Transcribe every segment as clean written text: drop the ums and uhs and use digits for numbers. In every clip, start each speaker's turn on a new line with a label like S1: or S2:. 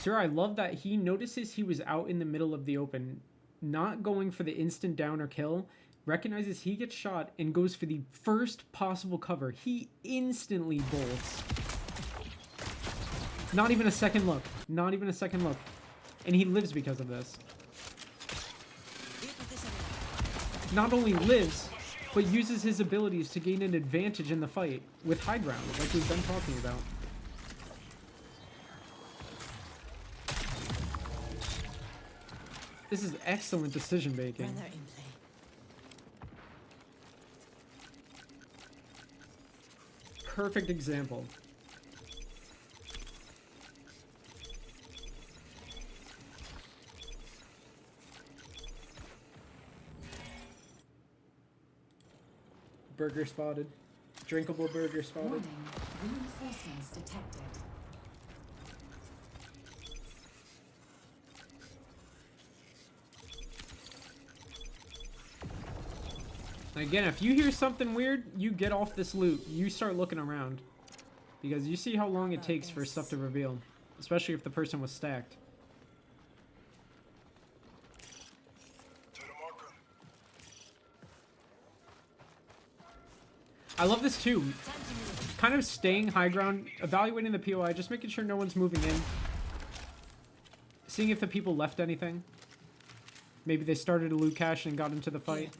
S1: Sir, I love that he notices he was out in the middle of the open, not going for the instant down or kill, recognizes he gets shot, and goes for the first possible cover. He instantly bolts. Not even a second look. Not even a second look. And he lives because of this. Not only lives, but uses his abilities to gain an advantage in the fight with high ground, like we've been talking about. This is excellent decision making. Perfect example. Burger spotted. Drinkable burger spotted.
S2: Warning, reinforcements detected.
S1: Again, if you hear something weird, you get off this loot. You start looking around. Because you see how long it takes for stuff to reveal. Especially if the person was stacked. I love this too. Kind of staying high ground, evaluating the POI, just making sure no one's moving in. Seeing if the people left anything. Maybe they started a loot cache and got into the fight.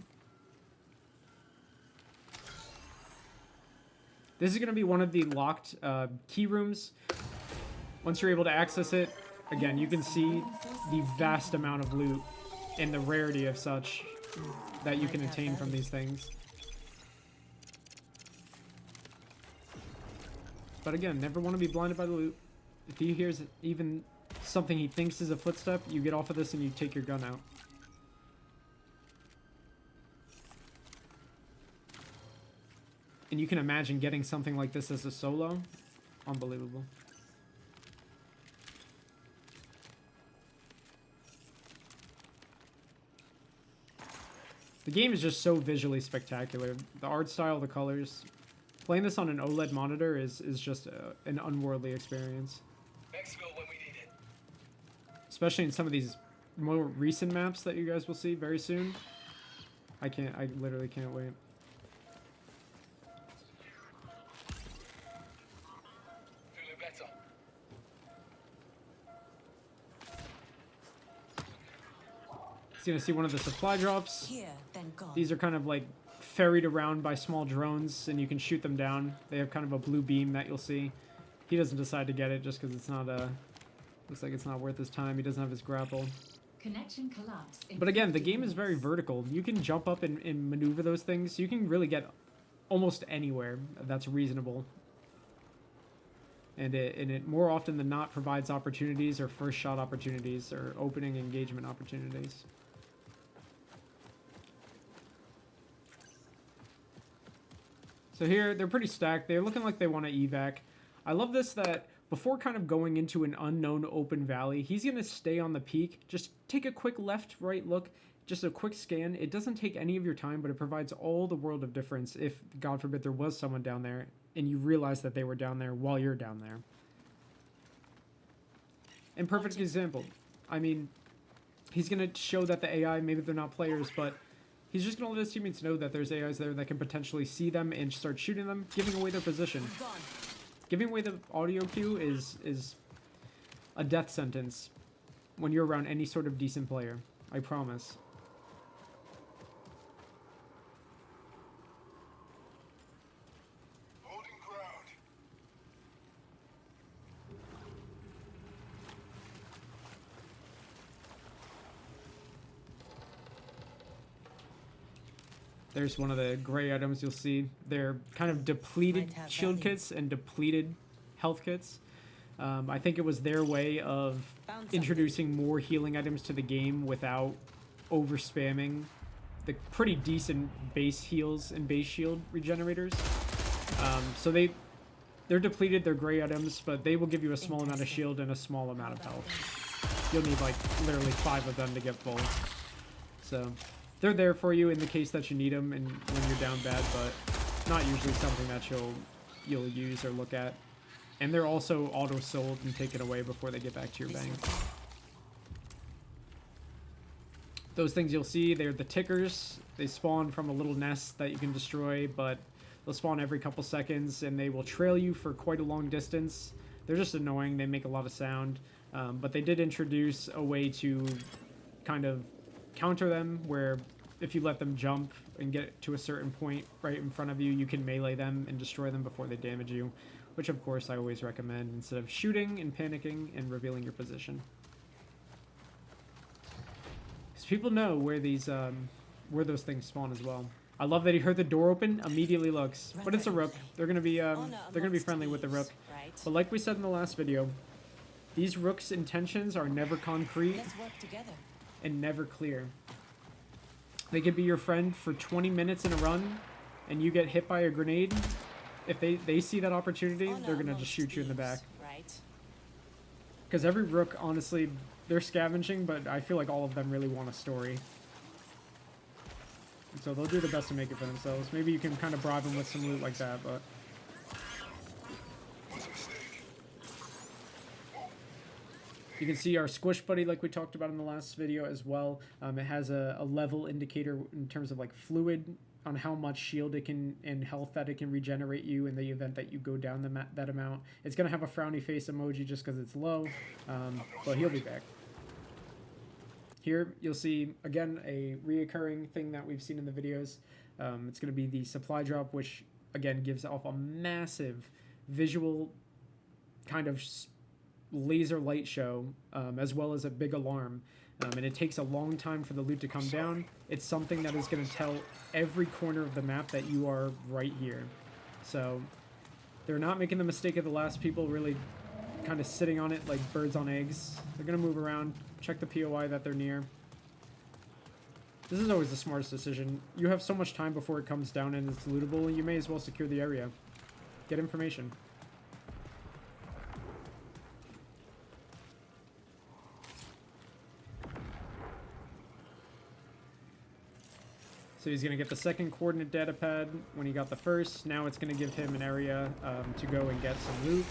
S1: This is going to be one of the locked key rooms. Once you're able to access it, again, you can see the vast amount of loot and the rarity of such that you can attain from these things. But again, never want to be blinded by the loot. If he hears even something he thinks is a footstep, you get off of this and you take your gun out. And you can imagine getting something like this as a solo. Unbelievable. The game is just so visually spectacular. The art style, the colors. Playing this on an OLED monitor is just an unworldly experience. When we need it. Especially in some of these more recent maps that you guys will see very soon. I literally can't wait. Feeling better. So you're gonna see one of the supply drops.
S2: Here, then gone.
S1: These are kind of like ferried around by small drones, and you can shoot them down. They have kind of a blue beam that you'll see. He doesn't decide to get it just because it's not looks like it's not worth his time. He doesn't have his grapple.
S2: Connection collapse.
S1: But again, the game is very vertical. You can jump up and maneuver those things. You can really get almost anywhere that's reasonable. And it more often than not provides opportunities or first shot opportunities or opening engagement opportunities. So here, they're pretty stacked. They're looking like they want to evac. I love this that before kind of going into an unknown open valley, he's going to stay on the peak. Just take a quick left, right look. Just a quick scan. It doesn't take any of your time, but it provides all the world of difference if, God forbid, there was someone down there and you realize that they were down there while you're down there. And perfect example. I mean, he's going to show that the AI, maybe they're not players, but he's just going to let his teammates know that there's AIs there that can potentially see them and start shooting them, giving away their position. Giving away the audio cue is a death sentence when you're around any sort of decent player. I promise.
S3: Holding ground.
S1: There's one of the gray items you'll see. They're kind of depleted shield kits and depleted health kits. I think it was their way of introducing more healing items to the game without over spamming the pretty decent base heals and base shield regenerators. So they're depleted, they're gray items, but they will give you a small amount of shield and a small amount of health. You'll need like literally 5 of them to get full. So they're there for you in the case that you need them and when you're down bad, but not usually something that you'll use or look at. And they're also auto-sold and taken away before they get back to your bank. Those things you'll see, they're the tickers. They spawn from a little nest that you can destroy, but they'll spawn every couple seconds, and they will trail you for quite a long distance. They're just annoying. They make a lot of sound. But they did introduce a way to kind of counter them, where if you let them jump and get to a certain point right in front of you, you can melee them and destroy them before they damage you, which of course I always recommend instead of shooting and panicking and revealing your position. Because people know where these where those things spawn as well. I love that he heard the door open, immediately looks, but it's a rook. They're gonna be friendly with the rook. But like we said in the last video, these rooks' intentions are never concrete and never clear. They could be your friend for 20 minutes in a run, and you get hit by a grenade. If they see that opportunity, they're gonna just shoot you in the back. Because every rook, honestly, they're scavenging, but I feel like all of them really want a story. And so they'll do the best to make it for themselves. Maybe you can kind of bribe them with some loot like that, but... You can see our squish buddy like we talked about in the last video as well. It has a level indicator in terms of like fluid on how much shield it can and health that it can regenerate you in the event that you go down that amount. It's going to have a frowny face emoji just because it's low, but he'll be back. Here you'll see, again, a reoccurring thing that we've seen in the videos. It's going to be the supply drop, which, again, gives off a massive visual kind of laser light show, as well as a big alarm. And it takes a long time for the loot to come down. It's something that is going to tell every corner of the map that you are right here. So they're not making the mistake of the last people really kind of sitting on it like birds on eggs. They're going to move around, check the POI that they're near. This is always the smartest decision. You have so much time before it comes down and it's lootable, and you may as well secure the area. Get information. So he's going to get the second coordinate data pad when he got the first. Now it's going to give him an area to go and get some loot.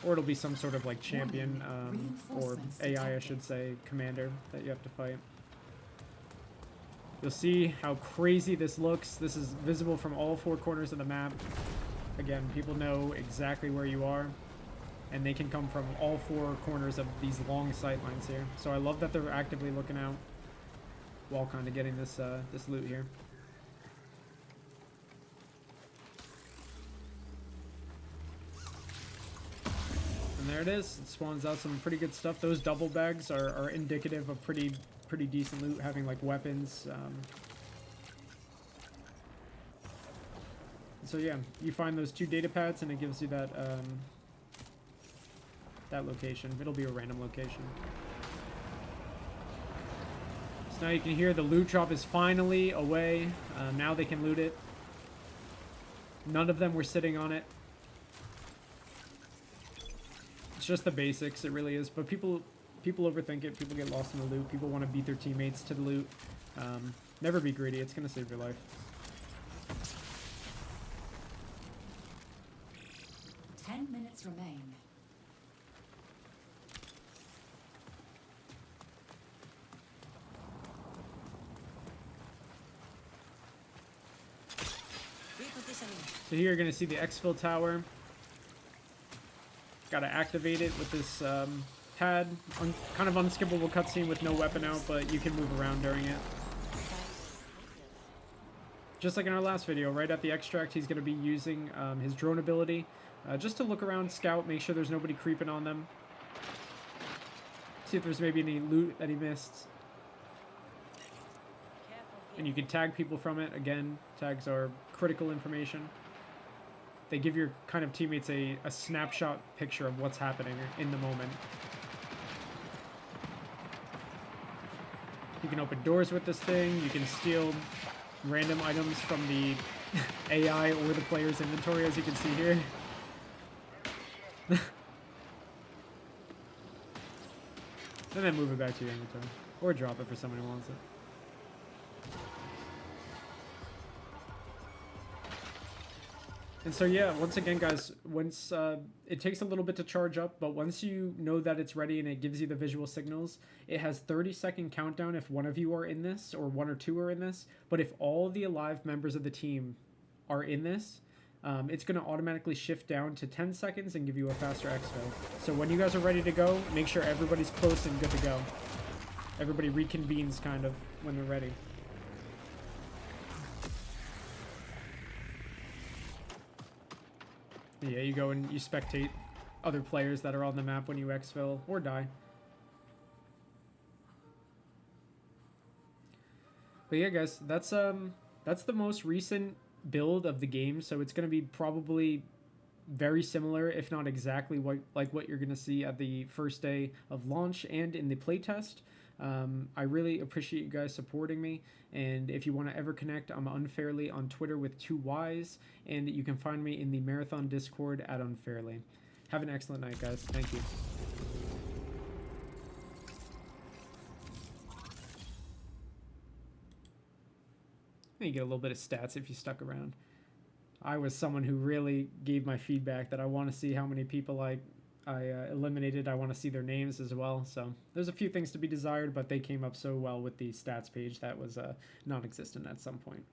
S1: Or it'll be some sort of like champion, or AI I should say, commander that you have to fight. You'll see how crazy this looks. This is visible from all four corners of the map. Again, people know exactly where you are, and they can come from all four corners of these long sight lines here. So I love that they're actively looking out while kind of getting this this loot here. And there it is. It spawns out some pretty good stuff. Those double bags are indicative of pretty decent loot, having like weapons. So yeah, you find those two data pads and it gives you that that location. It'll be a random location. So now you can hear the loot drop is finally away. Now they can loot it. None of them were sitting on it. It's just the basics, it really is. But people overthink it. People get lost in the loot. People want to beat their teammates to the loot. Never be greedy. It's going to save your life.
S2: Minutes remain.
S1: So here you're going to see the exfil tower. Got to activate it with this pad. Kind of unskippable cutscene with no weapon out, but you can move around during it. Just like in our last video, right at the extract, he's going to be using his drone ability just to look around, scout, make sure there's nobody creeping on them. See if there's maybe any loot that he missed. And you can tag people from it. Again, tags are critical information. They give your kind of teammates a snapshot picture of what's happening in the moment. You can open doors with this thing. You can steal random items from the AI or the player's inventory, as you can see here. And then move it back to your inventory. Or drop it for someone who wants it. And so yeah, once again, guys, once it takes a little bit to charge up, but once you know that it's ready and it gives you the visual signals, it has 30-second countdown if one of you are in this or one or two are in this. But if all the alive members of the team are in this, it's going to automatically shift down to 10 seconds and give you a faster exfil. So when you guys are ready to go, make sure everybody's close and good to go. Everybody reconvenes kind of when they're ready. Yeah, you go and you spectate other players that are on the map when you exfil or die. But yeah, guys, that's the most recent build of the game, so it's going to be probably very similar, if not exactly like what you're going to see at the first day of launch and in the playtest. I really appreciate you guys supporting me, and if you want to ever connect, I'm Unfairly on Twitter with 2 Ys, and you can find me in the Marathon Discord at Unfairly. Have an excellent night, guys. Thank you. You get a little bit of stats if you stuck around. I was someone who really gave my feedback that I want to see how many people I eliminated. I want to see their names as well. So there's a few things to be desired, but they came up so well with the stats page that was non-existent at some point.